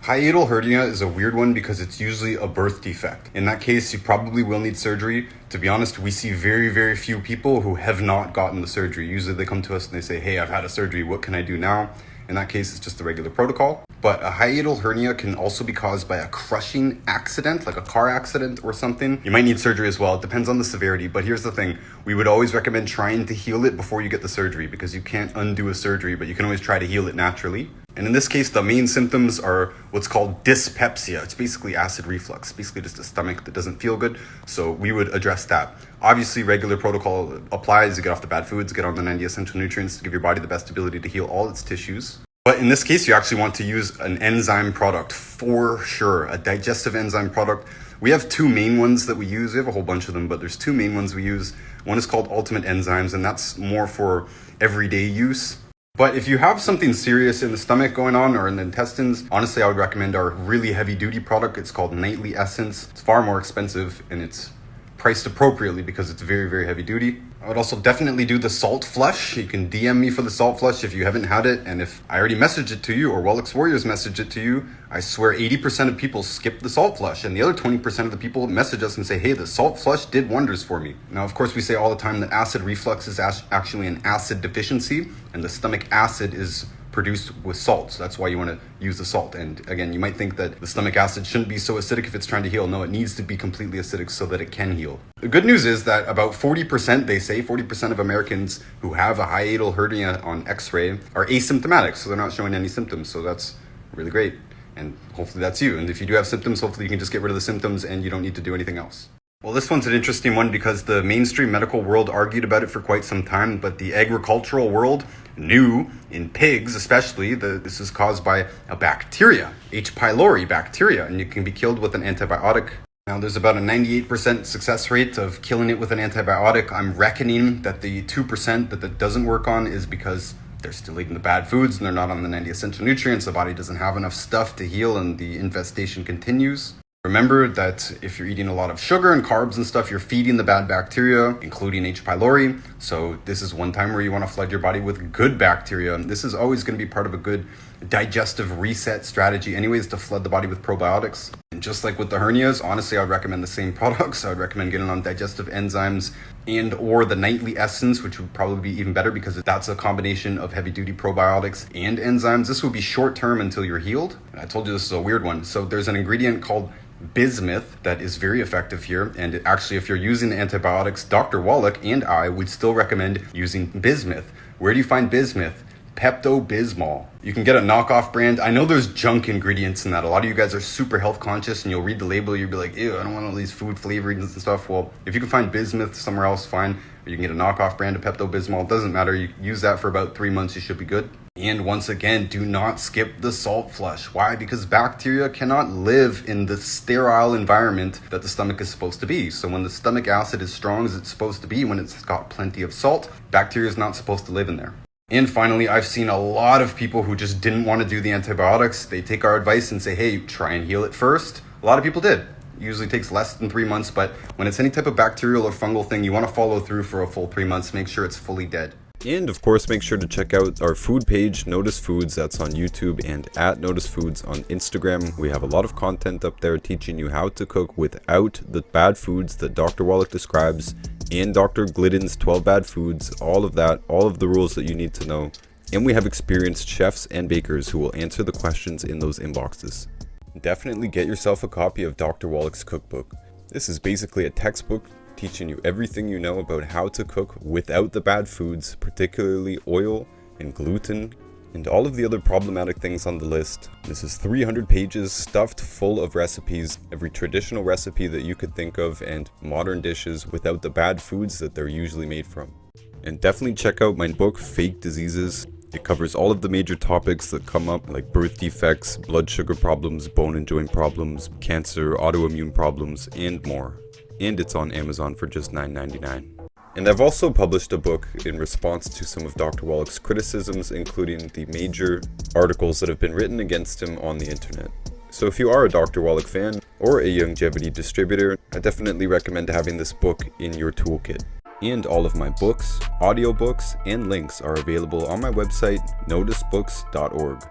Hiatal hernia is a weird one because it's usually a birth defect. In that case, you probably will need surgery. To be honest, we see very, very few people who have not gotten the surgery. Usually they come to us and they say, hey, I've had a surgery, what can I do now? In that case, it's just the regular protocol. But a hiatal hernia can also be caused by a crushing accident, like a car accident or something. You might need surgery as well. It depends on the severity. But here's the thing. We would always recommend trying to heal it before you get the surgery, because you can't undo a surgery, but you can always try to heal it naturally. And in this case, the main symptoms are what's called dyspepsia. It's basically acid reflux, basically just a stomach that doesn't feel good. So we would address that. Obviously, regular protocol applies. You get off the bad foods, get on the 90 essential nutrients to give your body the best ability to heal all its tissues. But in this case, you actually want to use an enzyme product for sure, a digestive enzyme product. We have two main ones that we use. We have a whole bunch of them, but there's two main ones we use. One is called Ultimate Enzymes, and that's more for everyday use. But if you have something serious in the stomach going on or in the intestines, honestly, I would recommend our really heavy duty product. It's called Nightly Essence. It's far more expensive and it's priced appropriately because it's very, very heavy duty. I would also definitely do the salt flush. You can DM me for the salt flush if you haven't had it. And if I already messaged it to you or Wallach's Warriors messaged it to you, I swear 80% of people skip the salt flush. And the other 20% of the people message us and say, hey, the salt flush did wonders for me. Now, of course, we say all the time that acid reflux is actually an acid deficiency. And the stomach acid is produced with salt. So that's why you want to use the salt. And again, you might think that the stomach acid shouldn't be so acidic if it's trying to heal. No, it needs to be completely acidic so that it can heal. The good news is that about 40%, they say 40% of Americans who have a hiatal hernia on x-ray are asymptomatic. So they're not showing any symptoms. So that's really great. And hopefully that's you. And if you do have symptoms, hopefully you can just get rid of the symptoms and you don't need to do anything else. Well, this one's an interesting one because the mainstream medical world argued about it for quite some time, but the agricultural world knew, in pigs especially, that this is caused by a bacteria, H. pylori bacteria, and it can be killed with an antibiotic. Now, there's about a 98% success rate of killing it with an antibiotic. I'm reckoning that the 2% that doesn't work on is because they're still eating the bad foods and they're not on the 90 essential nutrients. The body doesn't have enough stuff to heal and the infestation continues. Remember that if you're eating a lot of sugar and carbs and stuff, you're feeding the bad bacteria, including H. pylori. So this is one time where you want to flood your body with good bacteria. And this is always going to be part of a good digestive reset strategy anyways, to flood the body with probiotics. And just like with the hernias, honestly, I would recommend the same products. I would recommend getting on digestive enzymes and or the Nightly Essence, which would probably be even better because that's a combination of heavy duty probiotics and enzymes. This will be short term until you're healed. And I told you this is a weird one. So there's an ingredient called bismuth that is very effective here, and actually if you're using the antibiotics, Dr. Wallach and I would still recommend using bismuth. Where do you find bismuth? Pepto-Bismol. You can get a knockoff brand. I know there's junk ingredients in that. A lot of you guys are super health conscious and you'll read the label, you'll be like, ew, I don't want all these food flavorings and stuff. Well, if you can find bismuth somewhere else, fine. Or you can get a knockoff brand of Pepto-Bismol. It doesn't matter. You use that for about 3 months, you should be good. And once again, do not skip the salt flush. Why? Because bacteria cannot live in the sterile environment that the stomach is supposed to be. So when the stomach acid is strong as it's supposed to be, when it's got plenty of salt, bacteria is not supposed to live in there. And finally, I've seen a lot of people who just didn't want to do the antibiotics. They take our advice and say, hey, try and heal it first. A lot of people did. It usually takes less than 3 months, but when it's any type of bacterial or fungal thing, you want to follow through for a full 3 months, make sure it's fully dead. And of course, make sure to check out our food page, Notice Foods, that's on YouTube, and at Notice Foods on Instagram. We have a lot of content up there teaching you how to cook without the bad foods that Dr. Wallach describes, and Dr. Glidden's 12 bad foods, all of that, all of the rules that you need to know. And we have experienced chefs and bakers who will answer the questions in those inboxes. Definitely get yourself a copy of Dr. Wallach's cookbook. This is basically a textbook teaching you everything you know about how to cook without the bad foods, particularly oil and gluten and all of the other problematic things on the list. This is 300 pages stuffed full of recipes, every traditional recipe that you could think of, and modern dishes without the bad foods that they're usually made from. And definitely check out my book, Fake Diseases. It covers all of the major topics that come up, like birth defects, blood sugar problems, bone and joint problems, cancer, autoimmune problems, and more. And it's on Amazon for just $9.99. And I've also published a book in response to some of Dr. Wallach's criticisms, including the major articles that have been written against him on the internet. So if you are a Dr. Wallach fan or a longevity distributor, I definitely recommend having this book in your toolkit. And all of my books, audiobooks, and links are available on my website, noticebooks.org.